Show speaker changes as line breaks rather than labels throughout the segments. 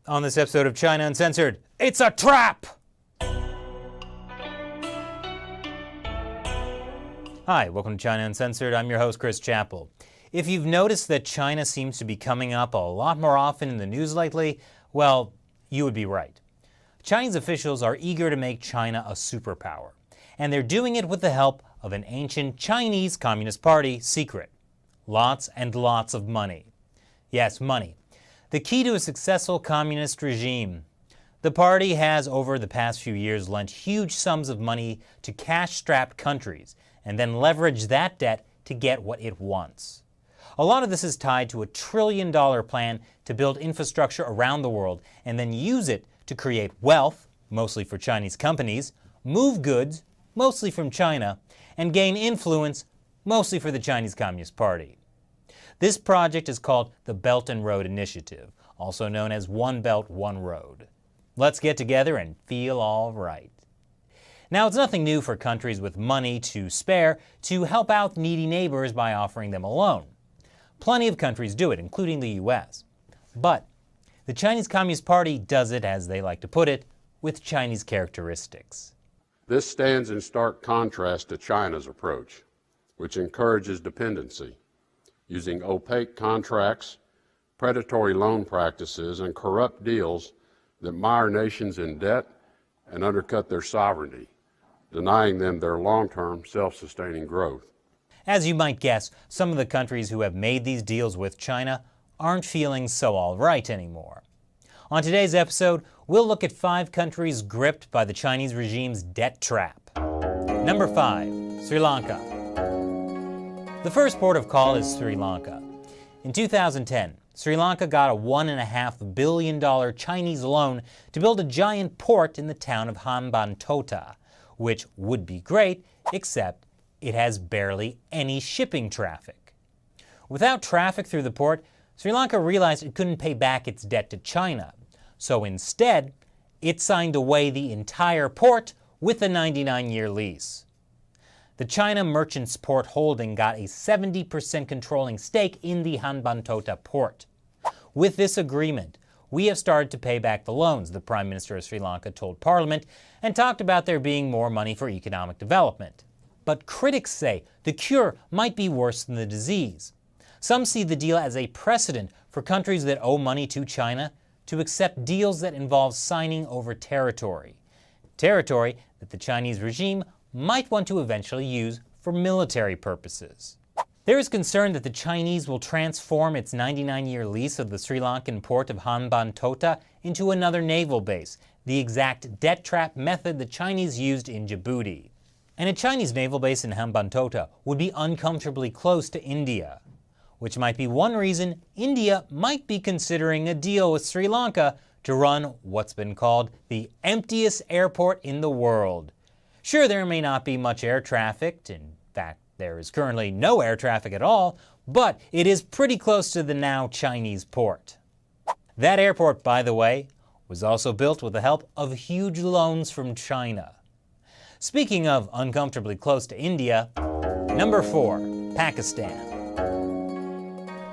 On this episode of China Uncensored, it's a trap! Hi, welcome to China Uncensored. I'm your host, Chris Chappell. If you've noticed that China seems to be coming up a lot more often in the news lately, well, you would be right. Chinese officials are eager to make China a superpower, and they're doing it with the help of an ancient Chinese Communist Party secret. Lots and lots of money. Yes, money. The key to a successful communist regime. The party has, over the past few years, lent huge sums of money to cash-strapped countries and then leveraged that debt to get what it wants. A lot of this is tied to a $1 trillion plan to build infrastructure around the world and then use it to create wealth, mostly for Chinese companies, move goods, mostly from China, and gain influence, mostly for the Chinese Communist Party. This project is called the Belt and Road Initiative, also known as One Belt, One Road. Let's get together and feel all right. Now, it's nothing new for countries with money to spare to help out needy neighbors by offering them a loan. Plenty of countries do it, including the US. But the Chinese Communist Party does it, as they like to put it, with Chinese characteristics.
This stands in stark contrast to China's approach, which encourages dependency, using opaque contracts, predatory loan practices, and corrupt deals that mire nations in debt and undercut their sovereignty, denying them their long-term self-sustaining growth.
As you might guess, some of the countries who have made these deals with China aren't feeling so all right anymore. On today's episode, we'll look at 5 countries gripped by the Chinese regime's debt trap. Number 5, Sri Lanka. The first port of call is Sri Lanka. In 2010, Sri Lanka got a $1.5 billion Chinese loan to build a giant port in the town of Hambantota, which would be great, except it has barely any shipping traffic. Without traffic through the port, Sri Lanka realized it couldn't pay back its debt to China. So instead, it signed away the entire port with a 99-year lease. The China Merchants Port Holding got a 70% controlling stake in the Hambantota port. With this agreement, we have started to pay back the loans, the Prime Minister of Sri Lanka told Parliament, and talked about there being more money for economic development. But critics say the cure might be worse than the disease. Some see the deal as a precedent for countries that owe money to China to accept deals that involve signing over territory. Territory that the Chinese regime might want to eventually use for military purposes. There is concern that the Chinese will transform its 99-year lease of the Sri Lankan port of Hambantota into another naval base, the exact debt trap method the Chinese used in Djibouti. And a Chinese naval base in Hambantota would be uncomfortably close to India, which might be one reason India might be considering a deal with Sri Lanka to run what's been called the emptiest airport in the world. Sure, there may not be much air traffic, in fact, there is currently no air traffic at all, but it is pretty close to the now Chinese port. That airport, by the way, was also built with the help of huge loans from China. Speaking of uncomfortably close to India, number 4, Pakistan.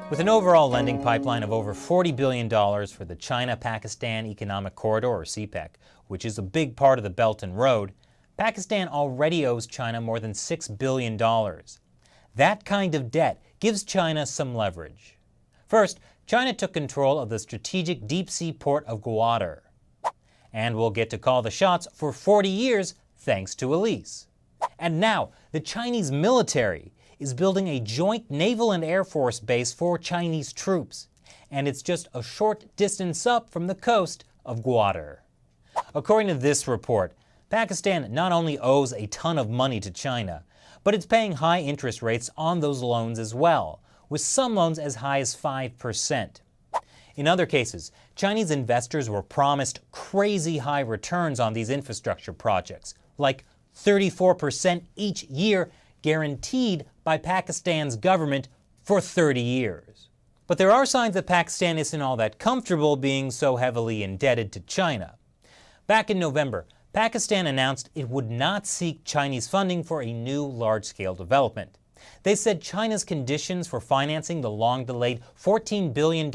With an overall lending pipeline of over $40 billion for the China-Pakistan Economic Corridor, or CPEC, which is a big part of the Belt and Road, Pakistan already owes China more than $6 billion. That kind of debt gives China some leverage. First, China took control of the strategic deep-sea port of Gwadar, and will get to call the shots for 40 years thanks to a lease. And now, the Chinese military is building a joint naval and air force base for Chinese troops, and it's just a short distance up from the coast of Gwadar. According to this report, Pakistan not only owes a ton of money to China, but it's paying high interest rates on those loans as well, with some loans as high as 5%. In other cases, Chinese investors were promised crazy high returns on these infrastructure projects, like 34% each year guaranteed by Pakistan's government for 30 years. But there are signs that Pakistan isn't all that comfortable being so heavily indebted to China. Back in November, Pakistan announced it would not seek Chinese funding for a new large-scale development. They said China's conditions for financing the long-delayed $14 billion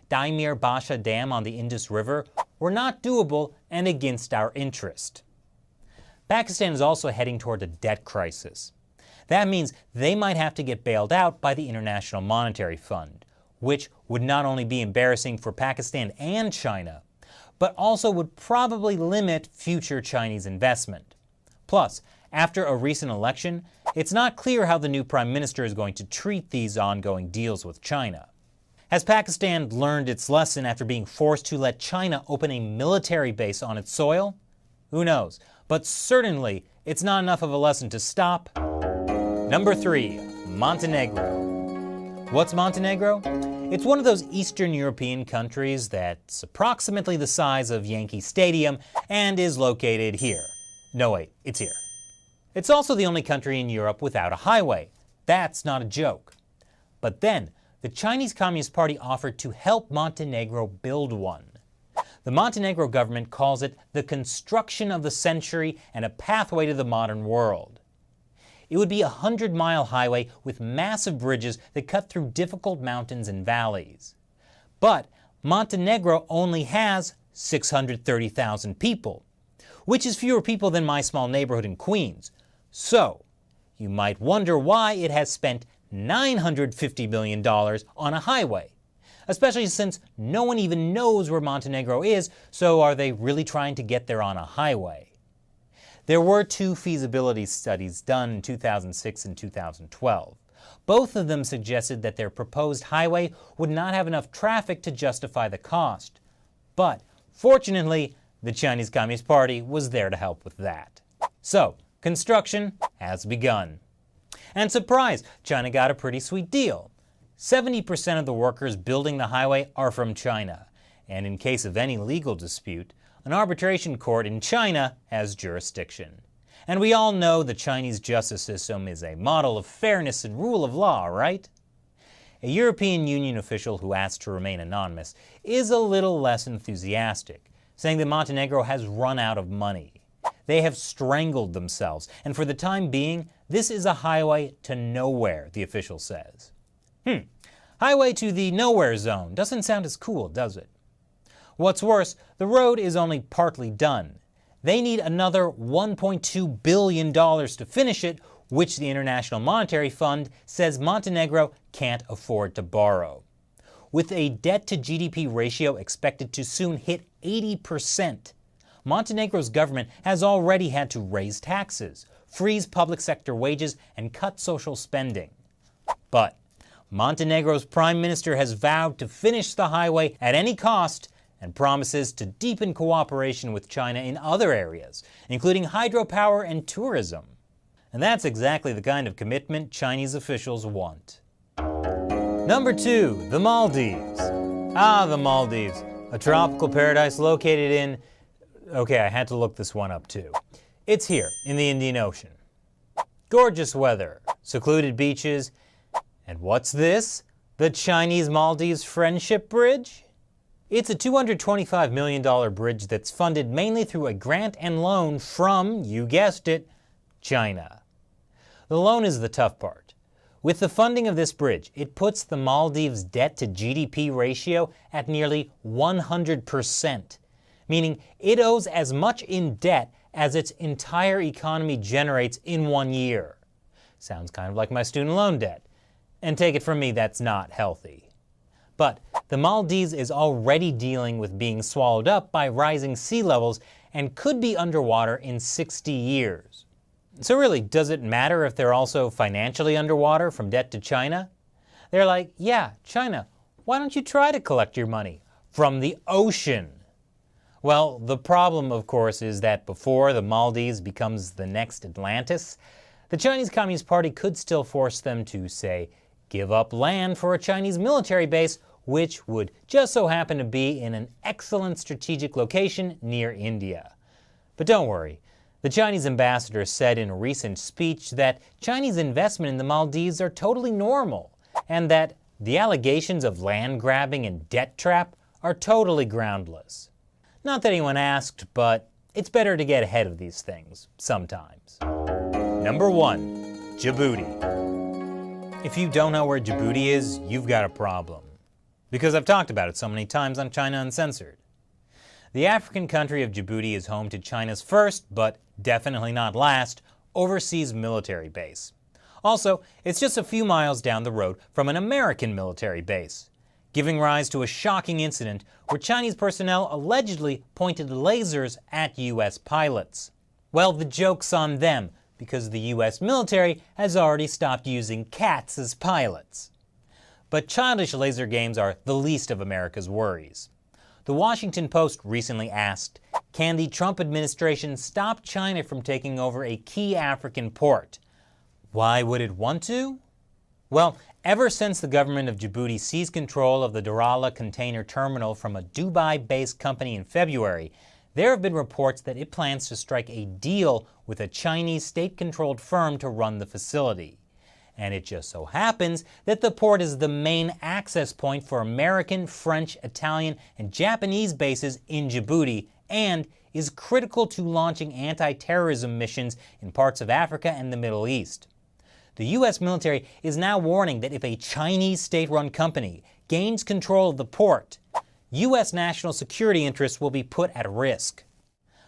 Daimir Basha Dam on the Indus River were not doable and against our interest. Pakistan is also heading toward a debt crisis. That means they might have to get bailed out by the International Monetary Fund, which would not only be embarrassing for Pakistan and China, but also would probably limit future Chinese investment. Plus, after a recent election, it's not clear how the new prime minister is going to treat these ongoing deals with China. Has Pakistan learned its lesson after being forced to let China open a military base on its soil? Who knows? But certainly, it's not enough of a lesson to stop. Number 3, Montenegro. What's Montenegro? It's one of those Eastern European countries that's approximately the size of Yankee Stadium and is located here. No, wait, it's here. It's also the only country in Europe without a highway. That's not a joke. But then, the Chinese Communist Party offered to help Montenegro build one. The Montenegro government calls it the construction of the century and a pathway to the modern world. It would be a 100-mile highway with massive bridges that cut through difficult mountains and valleys. But Montenegro only has 630,000 people, which is fewer people than my small neighborhood in Queens. So, you might wonder why it has spent $950 million on a highway, especially since no one even knows where Montenegro is, so are they really trying to get there on a highway? There were 2 feasibility studies done in 2006 and 2012. Both of them suggested that their proposed highway would not have enough traffic to justify the cost. But, fortunately, the Chinese Communist Party was there to help with that. So, construction has begun. And surprise, China got a pretty sweet deal. 70% of the workers building the highway are from China, and in case of any legal dispute, an arbitration court in China has jurisdiction. And we all know the Chinese justice system is a model of fairness and rule of law, right? A European Union official who asked to remain anonymous is a little less enthusiastic, saying that Montenegro has run out of money. They have strangled themselves, and for the time being, this is a highway to nowhere, the official says. Highway to the nowhere zone doesn't sound as cool, does it? What's worse, the road is only partly done. They need another $1.2 billion to finish it, which the International Monetary Fund says Montenegro can't afford to borrow. With a debt-to-GDP ratio expected to soon hit 80%, Montenegro's government has already had to raise taxes, freeze public sector wages, and cut social spending. But Montenegro's prime minister has vowed to finish the highway at any cost and promises to deepen cooperation with China in other areas, including hydropower and tourism. And that's exactly the kind of commitment Chinese officials want. Number 2, the Maldives. The Maldives, a tropical paradise located in... Okay, I had to look this one up too. It's here, in the Indian Ocean. Gorgeous weather, secluded beaches, and what's this? The Chinese-Maldives Friendship Bridge? It's a $225 million bridge that's funded mainly through a grant and loan from, you guessed it, China. The loan is the tough part. With the funding of this bridge, it puts the Maldives' debt-to-GDP ratio at nearly 100%, meaning it owes as much in debt as its entire economy generates in 1 year. Sounds kind of like my student loan debt. And take it from me, that's not healthy. But the Maldives is already dealing with being swallowed up by rising sea levels and could be underwater in 60 years. So really, does it matter if they're also financially underwater from debt to China? They're like, yeah, China, why don't you try to collect your money from the ocean? Well, the problem, of course, is that before the Maldives becomes the next Atlantis, the Chinese Communist Party could still force them to, say, give up land for a Chinese military base, which would just so happen to be in an excellent strategic location near India. But don't worry, the Chinese ambassador said in a recent speech that Chinese investment in the Maldives are totally normal, and that the allegations of land grabbing and debt trap are totally groundless. Not that anyone asked, but it's better to get ahead of these things, sometimes. Number 1, Djibouti. If you don't know where Djibouti is, you've got a problem. Because I've talked about it so many times on China Uncensored. The African country of Djibouti is home to China's first, but definitely not last, overseas military base. Also, it's just a few miles down the road from an American military base, giving rise to a shocking incident where Chinese personnel allegedly pointed lasers at U.S. pilots. Well, the joke's on them, because the U.S. military has already stopped using cats as pilots. But childish laser games are the least of America's worries. The Washington Post recently asked, can the Trump administration stop China from taking over a key African port? Why would it want to? Well, ever since the government of Djibouti seized control of the Darala container terminal from a Dubai-based company in February, there have been reports that it plans to strike a deal with a Chinese state-controlled firm to run the facility. And it just so happens that the port is the main access point for American, French, Italian, and Japanese bases in Djibouti, and is critical to launching anti-terrorism missions in parts of Africa and the Middle East. The U.S. military is now warning that if a Chinese state-run company gains control of the port, U.S. national security interests will be put at risk.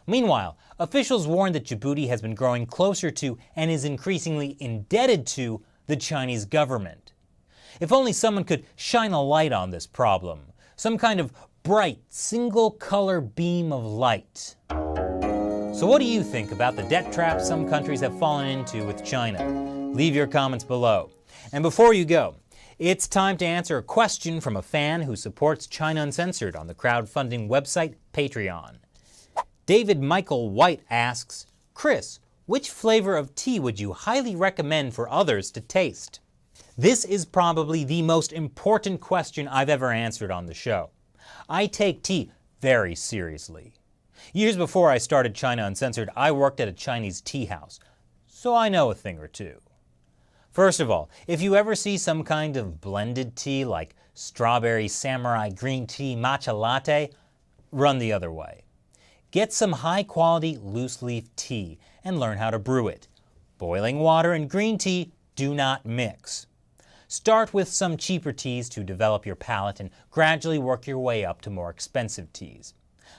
Meanwhile, officials warn that Djibouti has been growing closer to and is increasingly indebted to the Chinese government. If only someone could shine a light on this problem, some kind of bright, single-color beam of light. So what do you think about the debt trap some countries have fallen into with China? Leave your comments below. And before you go, it's time to answer a question from a fan who supports China Uncensored on the crowdfunding website Patreon. David Michael White asks, Chris, which flavor of tea would you highly recommend for others to taste? This is probably the most important question I've ever answered on the show. I take tea very seriously. Years before I started China Uncensored, I worked at a Chinese tea house, so I know a thing or two. First of all, if you ever see some kind of blended tea like strawberry samurai green tea matcha latte, run the other way. Get some high-quality loose-leaf tea and learn how to brew it. Boiling water and green tea do not mix. Start with some cheaper teas to develop your palate and gradually work your way up to more expensive teas.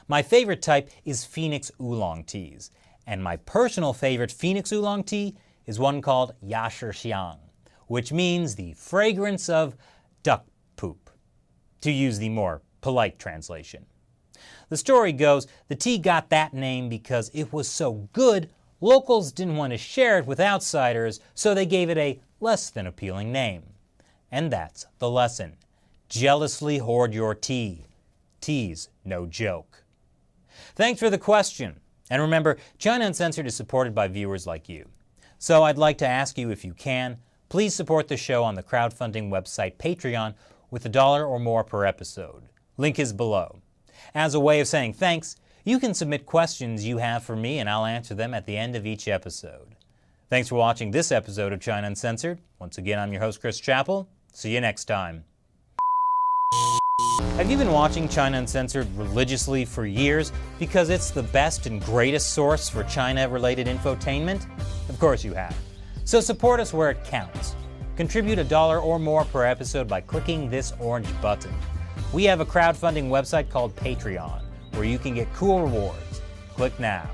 My favorite type is Phoenix Oolong teas, and my personal favorite Phoenix Oolong tea is one called Xiang, which means the fragrance of duck poop, to use the more polite translation. The story goes, the tea got that name because it was so good, locals didn't want to share it with outsiders, so they gave it a less than appealing name. And that's the lesson. Jealously hoard your tea. Tea's no joke. Thanks for the question. And remember, China Uncensored is supported by viewers like you. So I'd like to ask you, if you can, please support the show on the crowdfunding website Patreon with $1 or more per episode. Link is below. As a way of saying thanks, you can submit questions you have for me and I'll answer them at the end of each episode. Thanks for watching this episode of China Uncensored. Once again, I'm your host, Chris Chappell. See you next time. Have you been watching China Uncensored religiously for years because it's the best and greatest source for China-related infotainment? Of course you have. So support us where it counts. Contribute $1 or more per episode by clicking this orange button. We have a crowdfunding website called Patreon, where you can get cool rewards. Click now.